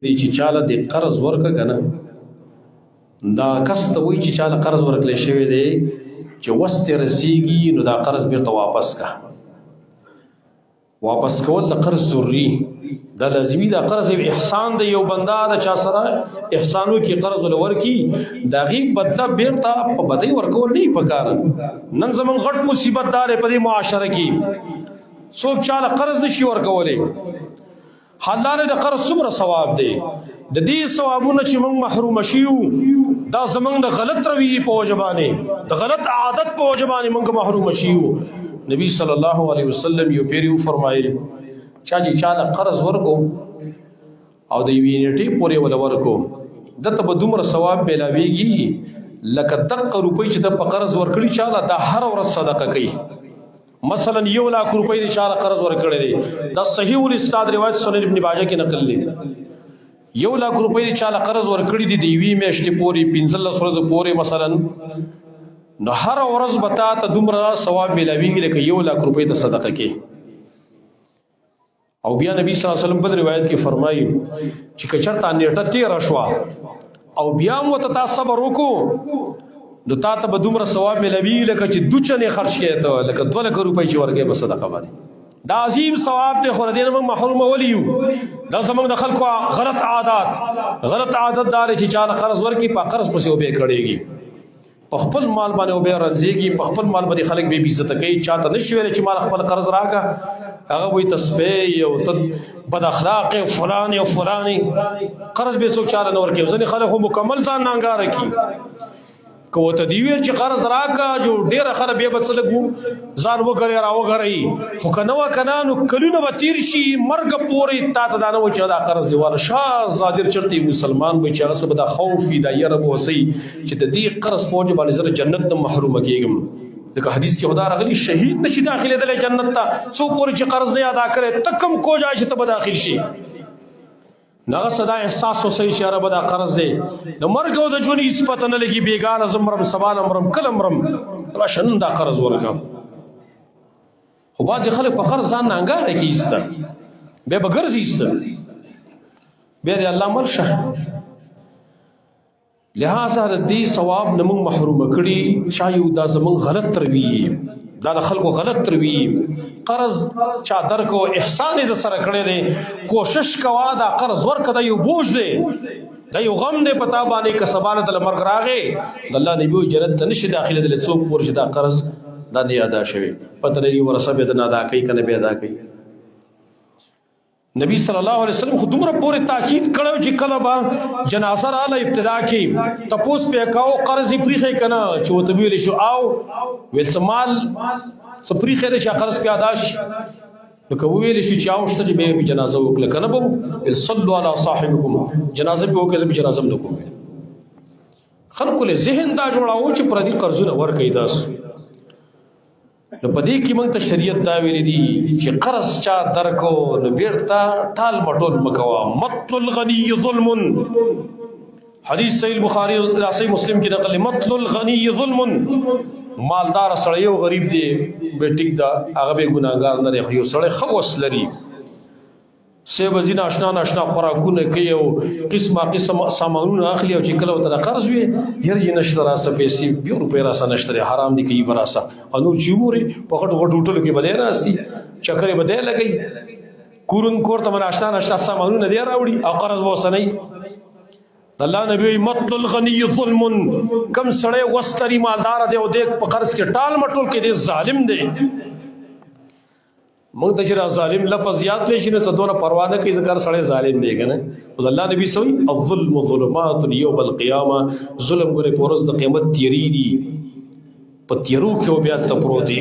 دی چې چاله د قرض ورکه کنه دا کس ته وایي چې چاله قرض ورکړی شوی دی چې وس ترې رسیږي نو دا قرض بیرته واپس کا. واپس کول د قرض ضروري دا لازمي دا قرض احسان دی. یو بنده د چا سره احسانو کې قرض ورکي دا غي بدله بیرته په بدی ورکول نه پکار. نن زمون غټ مصیبت دار په دې معاشره کې څوک چاله قرض نشي ورکولې. حالانه د قرض څومره ثواب دی. د دې ثوابونه چې موږ محروم شیو دا زمونږ د غلط رویې په وجه باندې د غلط عادت په وجه باندې موږ محروم شیو. نبی صلی الله علیه وسلم یو پیریو فرمایل چا چې چاله قرض ورکو او د یوې نیټې پورې ول ورکو دته به دومره ثواب ملاویږي لکه دغه روپۍ چې د په قرض ورکړي چاله دا هر ورځ صدقه کوي. مثلا 1 लाख روپۍ د چاله قرض ورکړي دی دا صحیح الاستاد روایت سنن ابن ماجه کې نقل دی. 1 लाख روپۍ د چاله قرض ورکړي دی د یوې میاشتې پورې 15 ورځې پورې مثلا نو هر ورځ بتا ته دومره ثواب ملاویږي لکه 1 लाख روپۍ ته صدقه کې. او بیا نبی صلی الله علیه وسلم په روایت کې فرمایي چې کچرته نیټه 13 شوا او بیا مو ته صبر وکړو نو تا ته به دومره ثواب ملاویږي لکه چې دوچنه خرج کړي ته لکه 2 लाख روپۍ چې ورکې په صدقه باندې. دا عظیم ثواب دی خو دې موږ محروم ولیو. دا زموږ د خلکو غلط عادت دار چې چاله قرض ورکي په قرض پسې وبې کړيږي په خپل مال باندې وبې رنځيږي په خپل مال باندې خلک به عزت کوي. چاته نشي ویل چې مال خپل قرض راکا هغه وي تسبیح او بد اخلاق فلان او فلانی قرض به څوک چاله نور کوي. ځنې خلک مکمل ځان نانګاره کی کو ته دی ویل چې قرض راکا جو ډیر خلک به بچلګو ځان وګړي را وګړي خو کنه وکنانو کلونه به تیر شي مرګ پورې تا ته دانه و چې دا قرض دیواله شاه زادر چرته مسلمان به چې هغه د خوف دا یره بوسي چې د دې قرض پوج باندې زره جنت نه محروم کیږم. دغه حدیث کې خدا راغلی شهید نشي داخله د جنت ته څو پورې چې قرض نه ادا کړي تکم کو جای چې ته به داخل شي. نغه صدا احساس وسې اشاره به دا قرض دی د مرګ او د ژوند هیڅ پته نه لګي بیګانه زمرم سبال امرم کلمرم راشن دا قرض ورکم. خو باز خلک په قرض ځان نانګاره کیسته به بغرض ایسته به دی الله مرشه. لہذا د دې ثواب نه موږ محروم کړي شایو دا زمون غلط رویه دا د خلکو غلط رویه. قرض چا درکو احسان د سره کړی دی کوشش کوا دا قرض ورکړه یو بوج دی دا یو غم دی پتا باندې که سبانه د مرګ راغی د الله نبی جنت ته نشي داخله د څوک پور شي دا قرض دا نه ادا شوی پته نه یو ورسه به نه ادا کوي کنه به ادا کوي. نبی صلی الله علیه وسلم خو دومره پورې تاکید کړو چې کله به جنازه رااله ابتدا کې تپوس په کاو قرض پریخه کنه چې وته ویل شو او ویل سمال سپریخه د قرض په اداش نو کوي ویل شي چې اوشته چې به جنازه وکړه کنه به صلوا علی صاحبکم جنازه به وکړه به جنازه نه کوي. خلکو له ذهن دا جوړاو چې پردي قرضونه ورکړي داس نو پدې کې موږ ته شریعت دا ویلي دي چې قرض چا درکو نو بیرته ټال مټول مکوا. مطل الغنی ظلم حدیث صحیح البخاری او صحیح مسلم کې نقل مطل الغنی ظلم. مالدار سره یو غریب دی به ټیک دا هغه به ګناګار نه دی یو سره خوس لري سه بزین آشنا خوراکونه کوي او قسمه سامانونه اخلي او چې کله وته قرض وي هرځي نشته راسه پیسې 2 روپۍ راسه نشته حرام دي کوي براسه انو چې ووري په غټ هوټل کې بده راستي چکرې بده لګي کورن کور ته آشنا سامانونه دی راوړي او قرض وسنۍ. الله نبی مطل الغنی ظلم کم سړی وستری مالدار دی او دیک په قرض کې ټال مټول کې دی ظالم دی. موږ ته چې ظالم لفظ یاد لشي نه څه دوره پروا نه کوي ذکر سړی ظالم دی کنه. الله نبی سوی الظلم ظلمات یوم القیامه ظلم ګره پورز د قیامت تیری دی په تیرو کې بیا ته پروت دی.